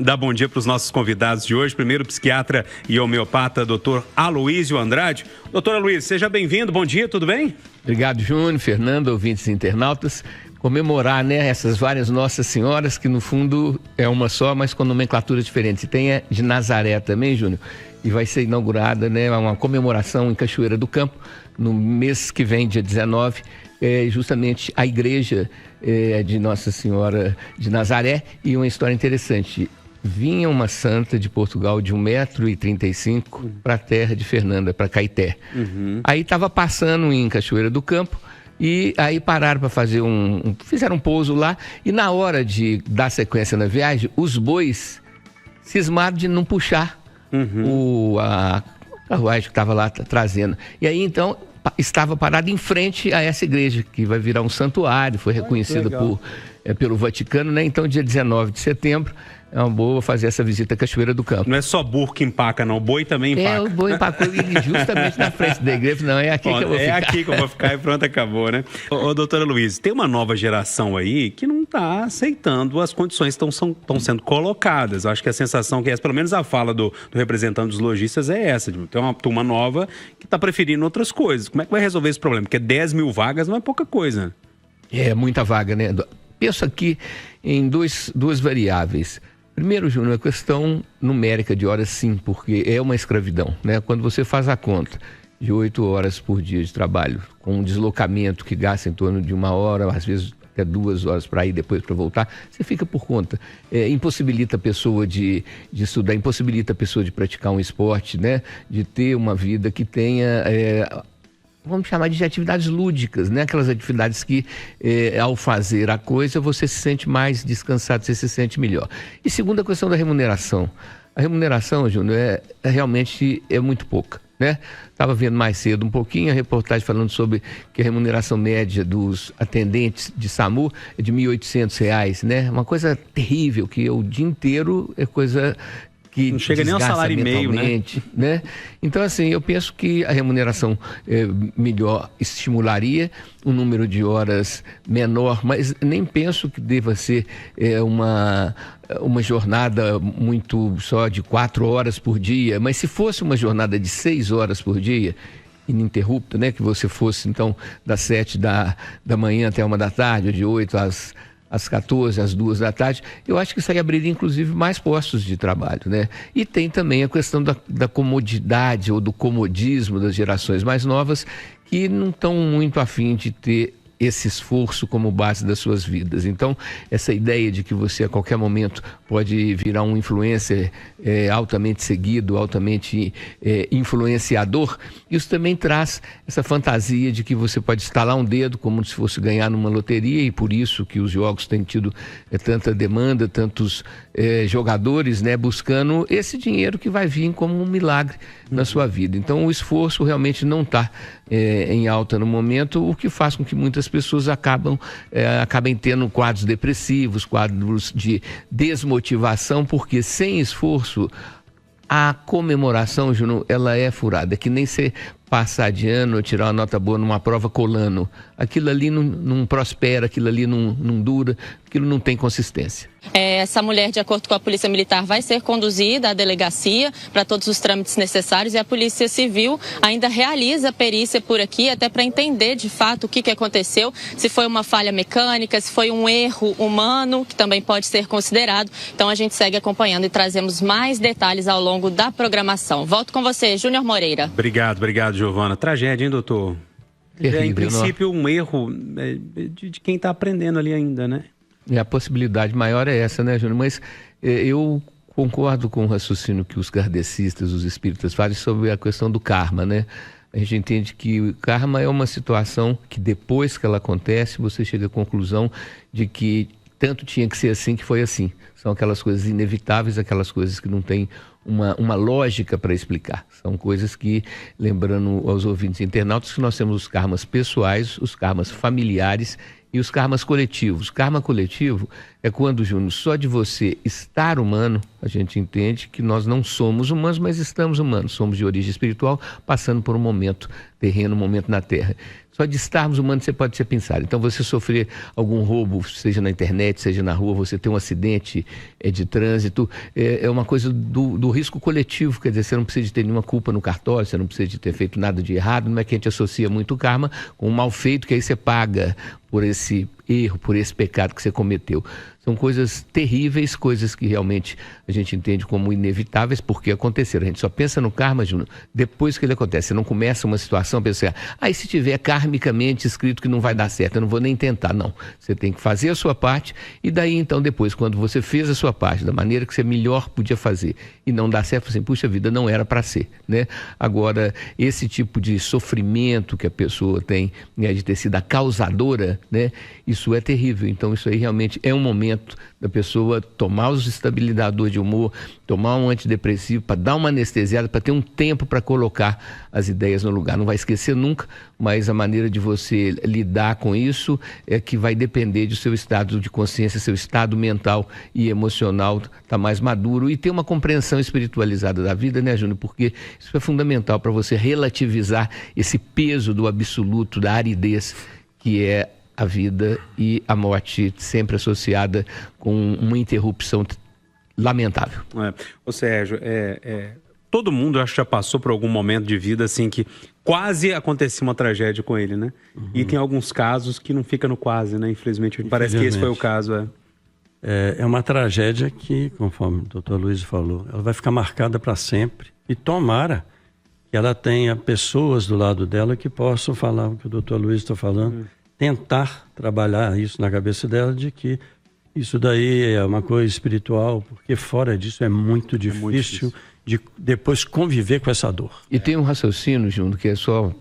dar bom dia para os nossos convidados de hoje. Primeiro, psiquiatra e homeopata, Dr. Aloísio Andrade. Doutor Aloísio, seja bem-vindo. Bom dia, tudo bem? Obrigado, Júnior, Fernando, ouvintes e internautas. Comemorar, né, essas várias Nossas Senhoras, que no fundo é uma só, mas com nomenclatura diferente. Tem a de Nazaré também, Júnior, e vai ser inaugurada, né, uma comemoração em Cachoeira do Campo, no mês que vem, dia 19, justamente a igreja de Nossa Senhora de Nazaré. E uma história interessante: vinha uma santa de Portugal de 1,35 m para a terra de Fernanda, para Caeté. Aí estava passando em Cachoeira do Campo, e aí pararam para fazer fizeram um pouso lá, e na hora de dar sequência na viagem, os bois cismaram de não puxar a carruagem que estava lá trazendo. E aí então estava parado em frente a essa igreja, que vai virar um santuário, foi reconhecida pelo Vaticano, né? Então, dia 19 de setembro, é uma boa fazer essa visita à Cachoeira do Campo. Não é só burro que empaca, não. O boi também empaca. O boi empacou justamente na frente da igreja. Não, é aqui que eu vou ficar. É aqui que eu vou ficar e pronto, acabou, né? Ô, doutora Luiz, tem uma nova geração aí que não está aceitando as condições que estão sendo colocadas. Eu acho que a sensação que é essa, pelo menos a fala do representante dos lojistas é essa. Tem uma turma nova que está preferindo outras coisas. Como é que vai resolver esse problema? Porque 10 mil vagas não é pouca coisa. É muita vaga, né? Penso aqui em duas variáveis. Primeiro, Júnior, a questão numérica de horas, sim, porque é uma escravidão, né? Quando você faz a conta de 8 horas por dia de trabalho, com um deslocamento que gasta em torno de 1 hora, às vezes até 2 horas para ir, depois para voltar, você fica por conta. Impossibilita a pessoa de estudar, impossibilita a pessoa de praticar um esporte, né? De ter uma vida que tenha... vamos chamar de atividades lúdicas, né? Aquelas atividades que, ao fazer a coisa, você se sente mais descansado, você se sente melhor. E segunda, a questão da remuneração. A remuneração, Júnior, realmente é muito pouca, né? Estava vendo mais cedo um pouquinho a reportagem falando sobre que a remuneração média dos atendentes de SAMU é de R$ 1.800, né? Uma coisa terrível, que o dia inteiro é coisa... que não chega nem ao salário e meio, né? Então, assim, eu penso que a remuneração melhor estimularia um número de horas menor, mas nem penso que deva ser uma jornada muito só de 4 horas por dia, mas se fosse uma jornada de 6 horas por dia, ininterrupta, né? Que você fosse, então, das 7 da manhã até 1 da tarde, ou de 8 às 14, às 2 da tarde, eu acho que isso aí abriria, inclusive, mais postos de trabalho, né? E tem também a questão da comodidade ou do comodismo das gerações mais novas, que não estão muito afim de ter esse esforço como base das suas vidas. Então, essa ideia de que você a qualquer momento pode virar um influencer altamente seguido, altamente influenciador, isso também traz essa fantasia de que você pode estalar um dedo como se fosse ganhar numa loteria, e por isso que os jogos têm tido tanta demanda, tantos jogadores, né, buscando esse dinheiro que vai vir como um milagre na sua vida. Então, o esforço realmente não está em alta no momento, o que faz com que muitas pessoas acabem tendo quadros depressivos, quadros de desmotivação, porque sem esforço a comemoração, Juno, ela é furada, que nem você passar de ano ou tirar uma nota boa numa prova colando. Aquilo ali não prospera, aquilo ali não dura, aquilo não tem consistência. Essa mulher, de acordo com a Polícia Militar, vai ser conduzida à delegacia para todos os trâmites necessários, e a Polícia Civil ainda realiza a perícia por aqui, até para entender de fato o que aconteceu, se foi uma falha mecânica, se foi um erro humano, que também pode ser considerado. Então a gente segue acompanhando e trazemos mais detalhes ao longo da programação. Volto com você, Júnior Moreira. Obrigado, Giovana. Tragédia, hein, doutor? Terrível, em princípio, um erro de quem está aprendendo ali ainda, né? E a possibilidade maior é essa, né, Júnior? Mas eu concordo com o raciocínio que os kardecistas, os espíritas fazem sobre a questão do karma, né? A gente entende que o karma é uma situação que depois que ela acontece, você chega à conclusão de que tanto tinha que ser assim que foi assim. São aquelas coisas inevitáveis, aquelas coisas que não têm uma lógica para explicar. São coisas que, lembrando aos ouvintes internautas, que nós temos os karmas pessoais, os karmas familiares e os karmas coletivos. Karma coletivo é quando, Júnior, só de você estar humano, a gente entende que nós não somos humanos, mas estamos humanos. Somos de origem espiritual, passando por um momento terreno, um momento na Terra. Só de estarmos humanos você pode ser pensado. Então, você sofrer algum roubo, seja na internet, seja na rua, você ter um acidente de trânsito, é uma coisa do risco coletivo. Quer dizer, você não precisa de ter nenhuma culpa no cartório, você não precisa de ter feito nada de errado. Não é que a gente associa muito o karma com um mal feito, que aí você paga por esse erro, por esse pecado que você cometeu. São coisas terríveis, coisas que realmente a gente entende como inevitáveis porque aconteceram. A gente só pensa no karma, Júnior, depois que ele acontece. Você não começa uma situação pensando, e se tiver karmicamente escrito que não vai dar certo, eu não vou nem tentar. Não, você tem que fazer a sua parte e daí então depois, quando você fez a sua parte da maneira que você melhor podia fazer e não dá certo, assim, puxa vida, não era para ser, né? Agora, esse tipo de sofrimento que a pessoa tem, né, de ter sido a causadora, né, isso é terrível. Então isso aí realmente é um momento da pessoa tomar os estabilizadores de humor, tomar um antidepressivo para dar uma anestesiada, para ter um tempo para colocar as ideias no lugar. Não vai esquecer nunca, mas a maneira de você lidar com isso é que vai depender do seu estado de consciência, seu estado mental e emocional tá mais maduro e ter uma compreensão espiritualizada da vida, né, Júnior? Porque isso é fundamental para você relativizar esse peso do absoluto, da aridez que é a vida e a morte sempre associada com uma interrupção lamentável. Ô Sérgio, todo mundo acho que já passou por algum momento de vida assim que quase aconteceu uma tragédia com ele, né? Uhum. E tem alguns casos que não fica no quase, né? Infelizmente, parece que esse foi o caso. É uma tragédia que, conforme o doutor Luiz falou, ela vai ficar marcada para sempre e tomara que ela tenha pessoas do lado dela que possam falar o que o doutor Luiz está falando, tentar trabalhar isso na cabeça dela de que isso daí é uma coisa espiritual, porque fora disso é muito difícil de depois conviver com essa dor. E tem um raciocínio, Júnior, que é só,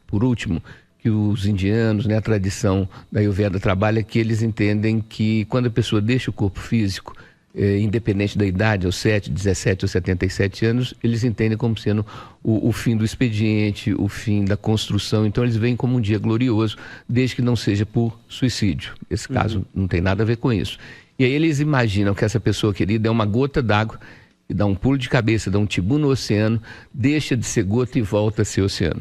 por último, que os indianos, né, a tradição da Ayurveda trabalha, que eles entendem que quando a pessoa deixa o corpo físico, independente da idade, aos 7, 17 ou 77 anos, eles entendem como sendo o fim do expediente, o fim da construção. Então eles veem como um dia glorioso, desde que não seja por suicídio. Esse caso não tem nada a ver com isso. E aí eles imaginam que essa pessoa querida é uma gota d'água, e dá um pulo de cabeça, dá um tibu no oceano, deixa de ser gota e volta a ser oceano.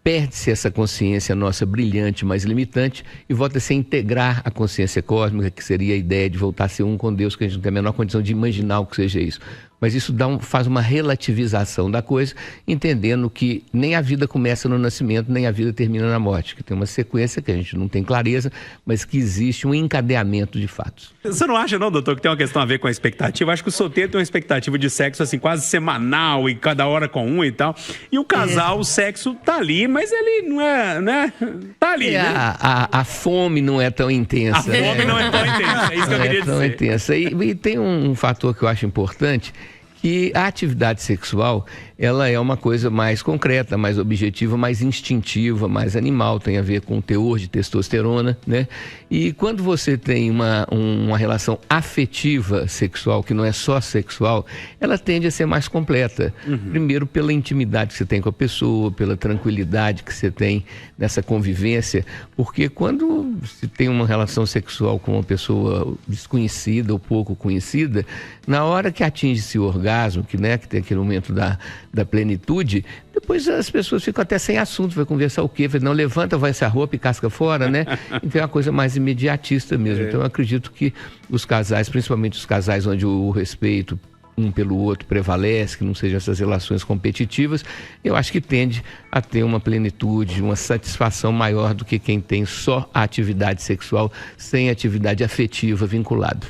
Perde-se essa consciência nossa brilhante, mas limitante, e volta-se a integrar a consciência cósmica, que seria a ideia de voltar a ser um com Deus, que a gente não tem a menor condição de imaginar o que seja isso. Mas isso faz uma relativização da coisa, entendendo que nem a vida começa no nascimento, nem a vida termina na morte, que tem uma sequência que a gente não tem clareza, mas que existe um encadeamento de fatos. Você não acha não, doutor, que tem uma questão a ver com a expectativa? Acho que o solteiro tem uma expectativa de sexo assim, quase semanal e cada hora com um e tal. E o casal, o sexo tá ali, mas ele não é, né? Tá ali, né? A fome não é tão intensa. A fome não é tão intensa, é isso que eu queria dizer. Não é tão intensa. E tem um fator que eu acho importante, que a atividade sexual, ela é uma coisa mais concreta, mais objetiva, mais instintiva, mais animal, tem a ver com o teor de testosterona, né? E quando você tem uma relação afetiva sexual, que não é só sexual, ela tende a ser mais completa. Primeiro pela intimidade que você tem com a pessoa, pela tranquilidade que você tem nessa convivência, porque quando se tem uma relação sexual com uma pessoa desconhecida ou pouco conhecida, na hora que atinge-se o orgasmo, que tem aquele momento da plenitude, depois as pessoas ficam até sem assunto, vai conversar o quê? Não, levanta, vai essa roupa e casca fora, né? Então é uma coisa mais imediatista mesmo. Então eu acredito que os casais, principalmente os casais onde o respeito um pelo outro prevalece, que não sejam essas relações competitivas, eu acho que tende a ter uma plenitude, uma satisfação maior do que quem tem só a atividade sexual sem atividade afetiva vinculada.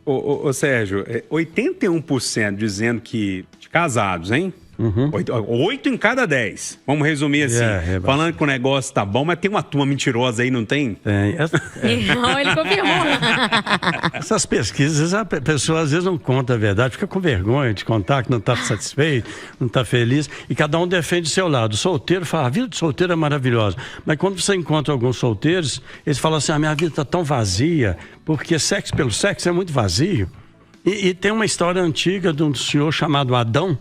Ô Sérgio, 81% dizendo que de casados, hein? 8 em cada 10. Vamos resumir assim. Falando que o negócio tá bom, mas tem uma turma mentirosa aí, não tem? Tem. Não, ele confirmou. Essas pesquisas, a pessoa às vezes não conta a verdade, fica com vergonha de contar que não está satisfeito, não está feliz, e cada um defende o seu lado. O solteiro fala, a vida de solteiro é maravilhosa. Mas quando você encontra alguns solteiros, eles falam assim, a minha vida está tão vazia, porque sexo pelo sexo é muito vazio. E tem uma história antiga de um senhor chamado Adão,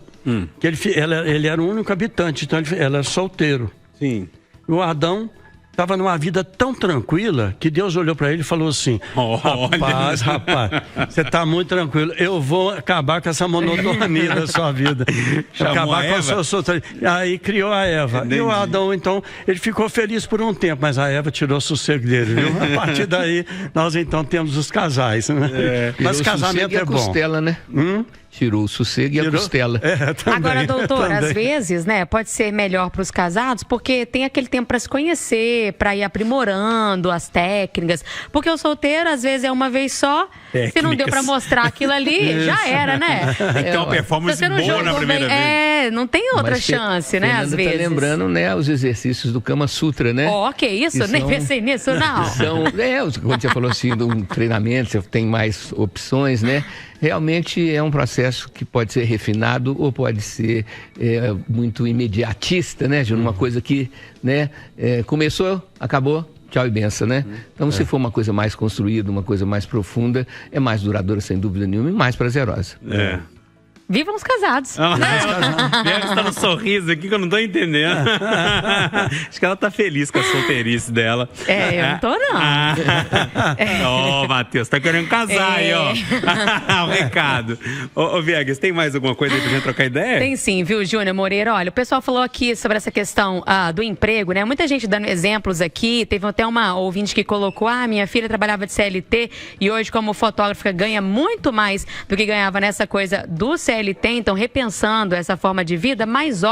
que ele era o único habitante, então ele era solteiro. Sim. O Adão estava numa vida tão tranquila que Deus olhou para ele e falou assim: rapaz, você está muito tranquilo, eu vou acabar com essa monotonia da sua vida. Acabar com a sua... Aí criou a Eva. Entendi. E o Adão, então, ele ficou feliz por um tempo, mas a Eva tirou o sossego dele, viu? A partir daí, nós então temos os casais, né? Mas casamento é bom. Costela, né? Tirou o sossego e a costela. Também, agora, doutor, também. às vezes, né, pode ser melhor para os casados, porque tem aquele tempo para se conhecer, para ir aprimorando as técnicas. Porque o solteiro, às vezes, é uma vez só. Se não deu para mostrar aquilo ali, já era, né? Tem que ter uma performance boa na primeira vez. Não tem outra chance, né, às vezes. Tá lembrando, né, os exercícios do Kama Sutra, né? Que isso? Nem pensei nisso, não. Quando você falou assim de um treinamento, você tem mais opções, né? Realmente é um processo que pode ser refinado ou pode ser muito imediatista, né, Júnior? Uma coisa que, né, começou, acabou, tchau e benção, né? Então, se for uma coisa mais construída, uma coisa mais profunda, é mais duradoura, sem dúvida nenhuma, e mais prazerosa. Vivam os casados. Ela está no sorriso aqui que eu não tô entendendo. Acho que ela tá feliz com a solteirice dela. Eu não tô, não. Matheus, tá querendo casar aí, ó. O recado. Ô, Viegas, tem mais alguma coisa aí pra gente trocar ideia? Tem sim, viu, Júnior Moreira? Olha, o pessoal falou aqui sobre essa questão do emprego, né? Muita gente dando exemplos aqui. Teve até uma ouvinte que colocou: minha filha trabalhava de CLT e hoje, como fotógrafa, ganha muito mais do que ganhava nessa coisa do CLT, então repensando essa forma de vida, mas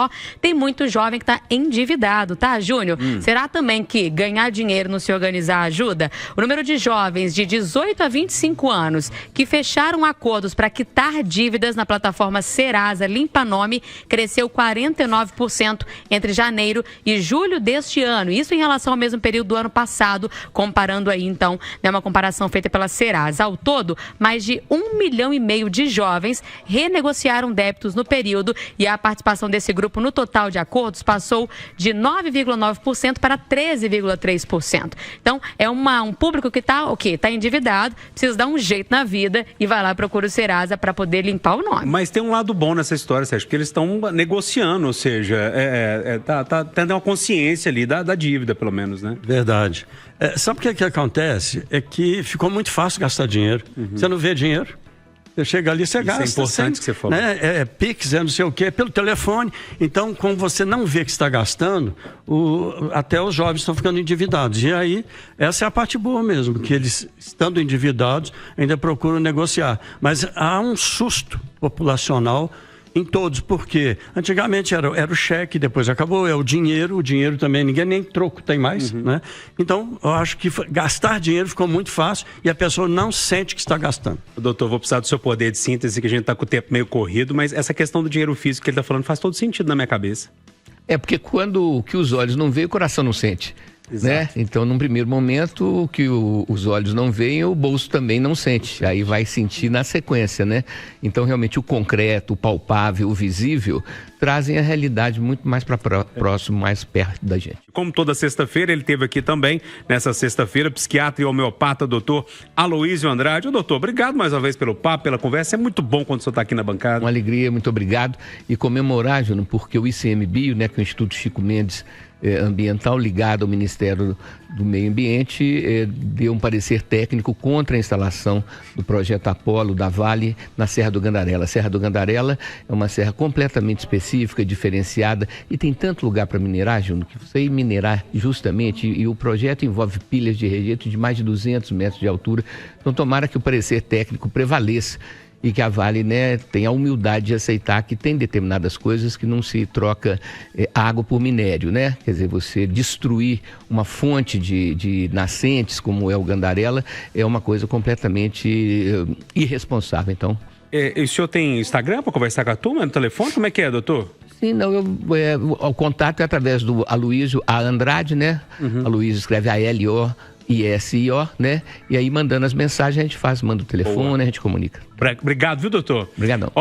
tem muito jovem que está endividado, tá, Júnior? Será também que ganhar dinheiro no Se Organizar ajuda? O número de jovens de 18 a 25 anos que fecharam acordos para quitar dívidas na plataforma Serasa Limpa Nome cresceu 49% entre janeiro e julho deste ano. Isso em relação ao mesmo período do ano passado, comparando aí, então, né, uma comparação feita pela Serasa. Ao todo, mais de 1,5 milhão de jovens renegociaram débitos no período e a participação desse grupo no total de acordos passou de 9,9% para 13,3%. Então, é um público que está endividado, precisa dar um jeito na vida e vai lá procurar o Serasa para poder limpar o nome. Mas tem um lado bom nessa história, Sérgio, porque eles estão negociando, ou seja, tá tendo uma consciência ali da dívida, pelo menos, né? Verdade. Sabe o que acontece? É que ficou muito fácil gastar dinheiro. Você não vê dinheiro. Você chega ali, você gasta. Isso é importante que você falou. Né? Pix, não sei o quê, pelo telefone. Então, como você não vê que está gastando, até os jovens estão ficando endividados. E aí, essa é a parte boa mesmo, que eles, estando endividados, ainda procuram negociar. Mas há um susto populacional em todos, porque antigamente era o cheque, depois acabou, o dinheiro também, ninguém nem troco tem mais, né? Então, eu acho que gastar dinheiro ficou muito fácil e a pessoa não sente que está gastando. Doutor, vou precisar do seu poder de síntese, que a gente está com o tempo meio corrido, mas essa questão do dinheiro físico que ele está falando faz todo sentido na minha cabeça. Porque quando o que os olhos não veem, o coração não sente. Né? Então, num primeiro momento, o que os olhos não veem, o bolso também não sente. Aí vai sentir na sequência, né? Então, realmente, o concreto, o palpável, o visível, trazem a realidade muito mais para próximo, mais perto da gente. Como toda sexta-feira, ele esteve aqui também, nessa sexta-feira, psiquiatra e homeopata, doutor Aloísio Andrade. Doutor, obrigado mais uma vez pelo papo, pela conversa. É muito bom quando o senhor está aqui na bancada. Uma alegria, muito obrigado. E comemorar, Júnior, porque o ICMBio, né, que é o Instituto Chico Mendes Ambiental, ligado ao Ministério do Meio Ambiente, deu um parecer técnico contra a instalação do projeto Apolo da Vale na Serra do Gandarela. A Serra do Gandarela é uma serra completamente específica, diferenciada, e tem tanto lugar para minerar, Júnior, que você ir minerar justamente, e o projeto envolve pilhas de rejeito de mais de 200 metros de altura. Então, tomara que o parecer técnico prevaleça e que a Vale, né, tenha a humildade de aceitar que tem determinadas coisas que não se troca água por minério, né? Quer dizer, você destruir uma fonte de nascentes, como é o Gandarela, é uma coisa completamente irresponsável. Então, o senhor tem Instagram para conversar com a turma no telefone? Como é que é, doutor? Sim, não, o contato é através do Aloísio A. Andrade, né? Aloísio escreve ALOISIO, né? E aí, mandando as mensagens, a gente manda o telefone, a gente comunica. Obrigado, viu, doutor? Obrigadão.